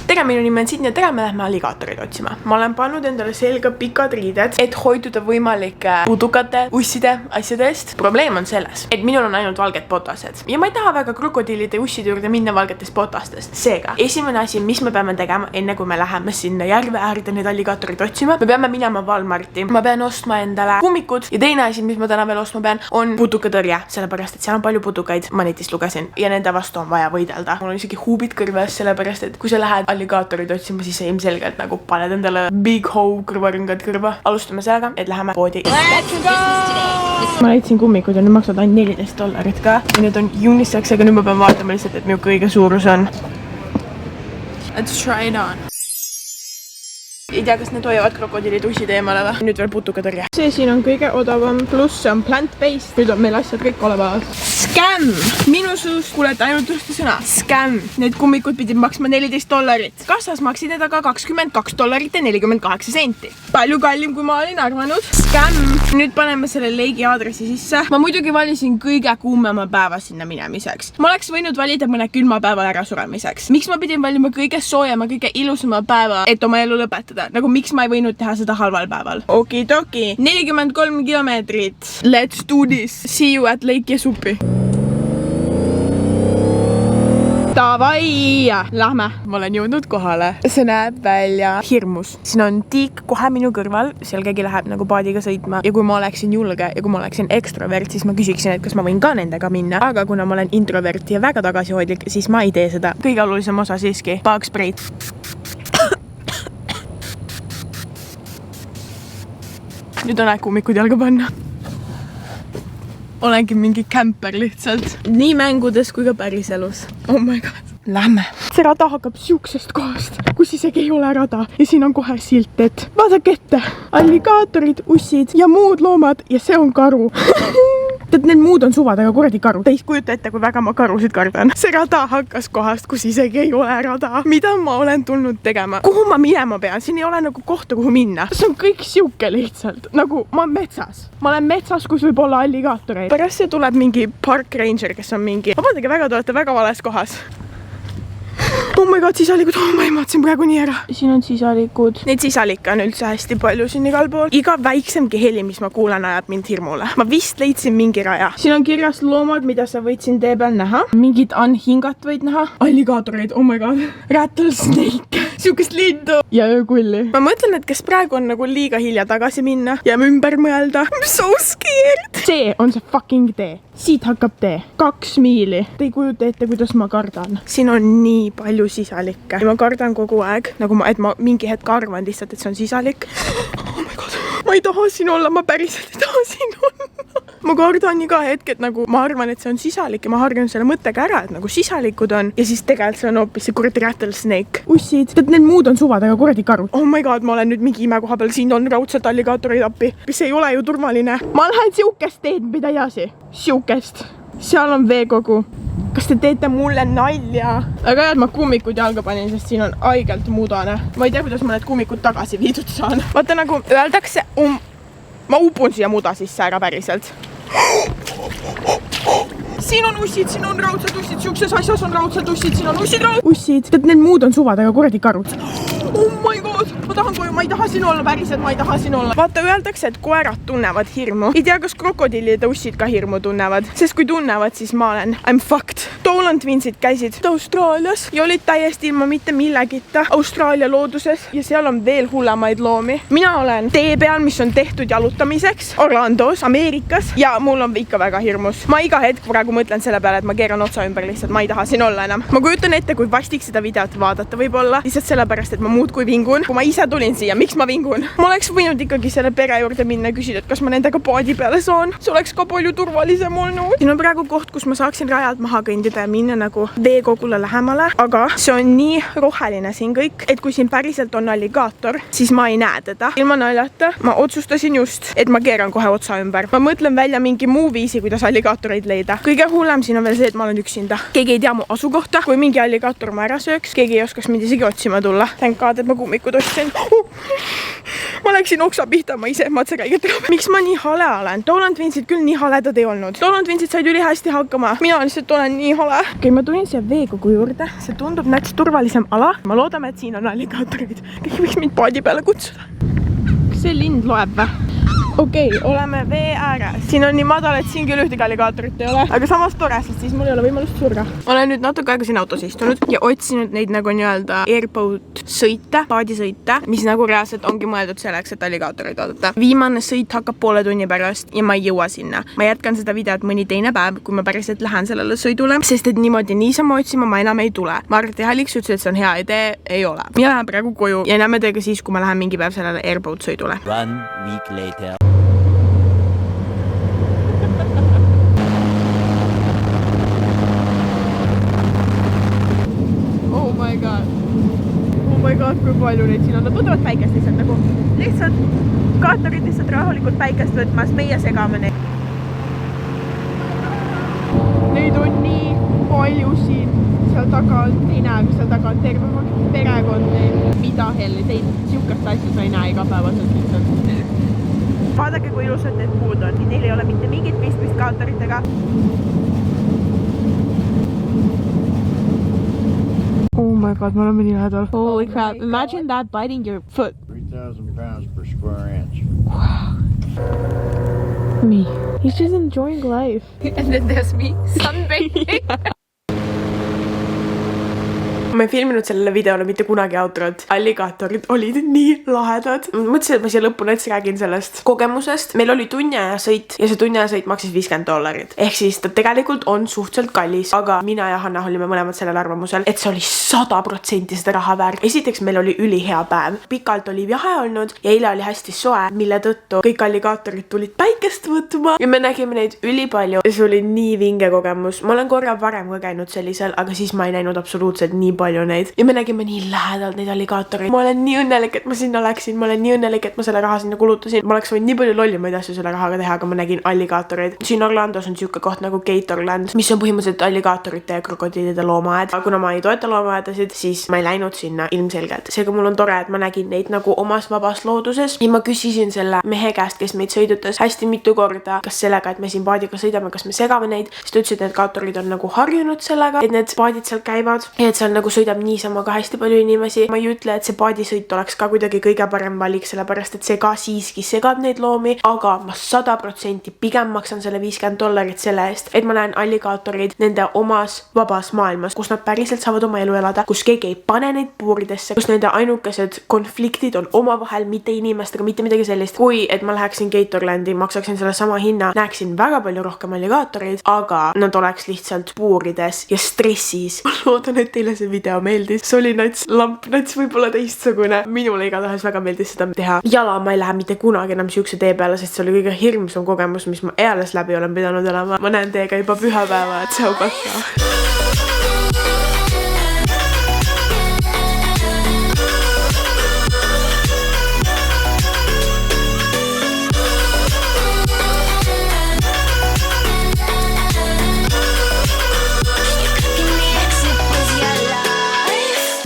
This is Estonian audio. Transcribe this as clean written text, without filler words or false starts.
tere, minu nimi on Sidney, tere, me lähme alligaatoreid otsima. Ma olen pannud endale selga pikad riided, et hoiduda võimalike pudukate, usside, asjade eest. Probleem on selles, et minul on ainult valged botased ja ma ei taha väga krokodillide usside juurde minna valgetest botastest. Seega, esimene asi, mis me peame tegema, enne kui me läheme sinna järve äärde neid alligaatoreid otsima, me peame minema Walmarti. Ma pean ostma endale kummikud ja teine asi, mis ma täna veel ostma pean, on pudukatõrje, sellepärast et seal on palju pudukaid, ma netist lugesin ja nende vastu on vaja võidelda. Mul on isegi huubid kõrves, sellepärast et kui sa lähed alligaatorid otsima, siis sa ilmselgelt nagu paned endale big hoe kõrvarõngad kõrva. Alustame sellega, et läheme poodi. Let's go! Ma leidsin kummikud ja nüüd maksavad ainult $14 ka. Ja need on unisex, aga nüüd ma pean vaatama lihtsalt, et minu kõige suurus on. Let's try it on. Ei tea, kas need hoiavad krokodillid ussid eemale või? Nüüd veel putukatõrje. See siin on kõige odavam, pluss see on plant-based. Nüüd on meil asjad kõik olevad. Scam! Minu suust kuulete ainult ühte sõna. Scam! Need kummikud pidid maksma $14. Kassas maksid need aga $22.48. Palju kallim, kui ma olin arvanud. Scam! Nüüd paneme selle leigi aadressi sisse. Ma muidugi valisin kõige kuumema päeva sinna minemiseks. Ma oleks võinud valida mõne külma päeva ära suremiseks. Miks ma pidin valima kõige soojama, kõige ilusama päeva, et oma elu lõpetada? Nagu miks ma ei võinud teha seda halval päeval? Okidoki. 43 kilomeetrit. Let's do this. See you at Lake Jesupi. Davai! Lähme. Ma olen jõudnud kohale. See näeb välja hirmus. Siin on tiik kohe minu kõrval. Seal keegi läheb nagu paadiga sõitma. Ja kui ma oleksin julge ja kui ma oleksin ekstrovert, siis ma küsiksin, et kas ma võin ka nendega minna. Aga kuna ma olen introvert ja väga tagasihoidlik, siis ma ei tee seda. Kõige olulisem osa siiski. Paagspreid. Nüüd on aeg kummikud jalga panna. Olengi mingi kämper lihtsalt. Nii mängudes kui ka päris elus. Oh my god. Lähme. See rada hakkab siuksest kohast, kus isegi ei ole rada. Ja siin on kohe silt, et vaadake ette. Alligaatorid, ussid ja muud loomad ja see on karu. Tead, need muud on suvad, aga kuradi karu. Te ei kujuta ette, kui väga ma karusid kardan. See rada hakkas kohast, kus isegi ei ole rada. Mida ma olen tulnud tegema? Kuhu ma minema pean? Siin ei ole nagu kohta, kuhu minna. See on kõik siuke lihtsalt. Nagu ma olen metsas. Ma olen metsas, kus võib olla alligaatoreid. Pärast see tuleb mingi park ranger, kes on mingi... Vabandage väga, te olete väga vales kohas. Oh my god, sisalikud. Oh, ma imatsin praegu nii ära. Siin on sisalikud. Neid sisalikke on üldse hästi palju siin igal pool. Iga väiksemgi heli, mis ma kuulen, ajab mind hirmule. Ma vist leidsin mingi raja. Siin on kirjas loomad, mida sa võid siin tee peal näha. Mingid anhingat võid näha. Alligaatoreid, oh my god. Rattlesnake. Siukest lindu. Ja öökulli. Ma mõtlen, et kes praegu on nagu liiga hilja tagasi minna ja ümber mõelda. I'm so scared. See on see fucking tee. Siit hakkab tee. 2 miili. Te ei kujuta ette, kuidas ma kardan. Siin on nii palju sisalikke. Ja ma kardan kogu aeg, nagu et ma mingi hetk arvan lihtsalt, et see on sisalik. Oh my god. Ma ei taha siin olla, ma päriselt ei taha siin olla. Ma kardan iga hetk, et nagu ma arvan, et see on sisalik ja ma harjan selle mõttega ära, et nagu sisalikud on ja siis tegelikult see on hoopis see kuradi rattlesnake. Ussid. Tead, need muud on suvad, aga kuradi karud. Oh my god, ma olen nüüd mingi imekoha peal. Siin on raudselt alligaatoreid appi. See ei ole ju turvaline. Ma lähen siukest teed pida jasi. Siukest. Seal on veekogu. Kas te teete mulle nalja? Aga jah, ma kummikud jalga panin, sest siin on aigelt mudane. Ma ei tea, kuidas ma need kummikud tagasi viidud saan. Vaata nagu öeldakse, ma upun siia muda sisse ära päriselt. Siin on ussid, siin on raudsed ussid, siukses asjas on raudsed ussid, siin on ussid. Ussid. Tead, need muud on suvad, aga kuradi karud. Oh my god, ma tahan koju, ma ei taha siin olla, päriselt ma ei taha siin olla. Vaata, öeldakse, et koerad tunnevad hirmu. Ei tea, kas krokodillide ussid ka hirmu tunnevad, sest kui tunnevad, siis ma olen I'm fucked. Dolan Twinsid käisid Austraalias ja olid täiesti ilma mitte millegita Austraalia looduses ja seal on veel hullemaid loomi. Mina olen tee peal, mis on tehtud jalutamiseks Orlandos, Ameerikas ja mul on ikka väga hirmus. Ma iga hetk praegu mõtlen selle peale, et ma keeran otsa ümber lihtsalt, ma ei taha siin olla enam. Ma kujutan ette, kui vastik seda videot vaadata võib-olla, lihtsalt sellepärast, et ma muudkui vingun. Kui ma ise tulin siia, miks ma vingun? Ma oleks võinud ikkagi selle pere juurde minna ja küsida, et kas ma nendega paadi peale saan. See oleks ka palju turvalisem olnud. Siin on praegu koht, kus ma saaksin rajalt maha kõndida ja minna nagu veekogule lähemale, aga see on nii roheline siin kõik, et kui siin päriselt on alligaator, siis ma ei näe teda. Ilma naljata, ma otsustasin just, et ma keeran kohe otsa ümber. Ma mõtlen välja mingi muu viisi, kuidas alligaatoreid leida. Kõige hullem siin on veel see, et ma olen üksinda. Keegi ei tea mu asukohta. Kui mingi alligaator ma ära sööks, keegi ei oskaks mind isegi otsima tulla. Thank God, et ma kummikud ostsin. ma läksin oksa pihta, ma ise matsekäigelt teab. Miks ma nii hale olen? Dolan Twinsid küll nii haledad ei olnud. Dolan Twinsid said üli hästi hakkama. Mina lihtsalt olen nii hale. Okei, ma tulin siia veekogu juurde. See tundub näiteks turvalisem ala. Ma loodame, et siin on alligaatorid. Kõik võiks mind paadi peale kutsuda. Kas see lind loeb või? Okei, oleme vee ääres. Siin on nii madal, et siin küll ühtegi alligaatorit ei ole. Aga samas tore, sest siis mul ei ole võimalust surra. Olen nüüd natuke aega siin autos istunud ja otsinud neid nagu nii-öelda airboat sõite, paadisõite, mis nagu reaalselt ongi mõeldud selleks, et alligaatoreid vaadata. Viimane sõit hakkab poole tunni pärast ja ma ei jõua sinna. Ma jätkan seda videot mõni teine päev, kui ma päriselt lähen sellele sõidule, sest et niimoodi niisama otsima ma enam ei tule. Margret Haliks ütles, et see on hea idee, ei ole. Mina lähen praegu koju ja näeme teiega siis, kui ma lähen mingi päev sellele airboat sõidule. 1 week later. Oh my god, kui palju neid siin on. Nad võtavad päikest lihtsalt nagu. Lihtsalt kaatorid lihtsalt rahulikult päikest võtmas. Meie segame neid. Neid on nii palju siin. Seal taga on, ei näe, mis seal taga on terve perekond neil. Mida helli, teid siukest asja sa ei näe igapäevaselt lihtsalt. Vaadake, kui ilusad need puud on. Neil ei ole mitte mingit pistmist kaatoritega. Oh my god, me oleme nii lähedal. Holy crap, imagine that biting your foot. 3,000 pounds per square inch. Me. He's just enjoying life. And then there's me sunbathing. Ma ei filminud sellele videole mitte kunagi outrot. Alligaatorid olid nii lahedad. Ma mõtlesin, et ma siia lõppu näiteks räägin sellest kogemusest. Meil oli tunniaja sõit ja see tunniaja sõit maksis $50. Ehk siis ta tegelikult on suhteliselt kallis, aga mina ja Hanna olime mõlemad sellel arvamusel, et see oli 100% seda raha väärt. Esiteks meil oli ülihea päev. Pikalt oli jahe olnud ja eile oli hästi soe, mille tõttu kõik alligaatorid tulid päikest võtma ja me nägime neid ülipalju. See oli nii vinge kogemus. Ma olen korra varem ka käinud sellisel, aga siis ma ei näinud absoluutselt nii palju neid. Ja me nägime nii lähedalt neid alligaatoreid. Ma olen nii õnnelik, et ma sinna läksin. Ma olen nii õnnelik, et ma selle raha sinna kulutasin. Ma oleks võinud nii palju lollimaid asju selle rahaga teha, aga ma nägin alligaatoreid. Siin Orlandos on siuke koht nagu Gatorland, mis on põhimõtteliselt alligaatorite ja krokodillide loomaaed. Kuna ma ei toeta loomaaedasid, siis ma ei läinud sinna ilmselgelt. Seega mul on tore, et ma nägin neid nagu omas vabas looduses. Ja ma küsisin selle mehe käest, kes meid sõidutas hästi mitu korda, kas sellega, et me siin paadiga sõidame, kas me segame neid. Siis ta ütles, et need kaatorid on nagu harjunud sellega, et need paadid seal käivad ja et seal nagu sõidab niisama ka hästi palju inimesi. Ma ei ütle, et see paadisõit oleks ka kuidagi kõige parem valik, sellepärast et see ka siiski segab neid loomi, aga ma 100% pigem maksan selle $50 selle eest, et ma näen alligaatoreid nende omas vabas maailmas, kus nad päriselt saavad oma elu elada, kus keegi ei pane neid puuridesse, kus nende ainukesed konfliktid on omavahel, mitte inimestega, mitte midagi sellist. Kui et ma läheksin Gatorlandi, maksaksin selle sama hinna, näeksin väga palju rohkem alligaatoreid, aga nad oleks lihtsalt puurides ja stressis. Ma loodan, et teile see video meeldis. See oli nats lamp, nats võib-olla teistsugune. Minule igatahes väga meeldis seda teha. Jala ma ei lähe mitte kunagi enam siukse tee peale, sest see oli kõige hirmsam kogemus, mis ma eales läbi olen pidanud elama. Ma näen teiega juba pühapäeva, et see on kakka.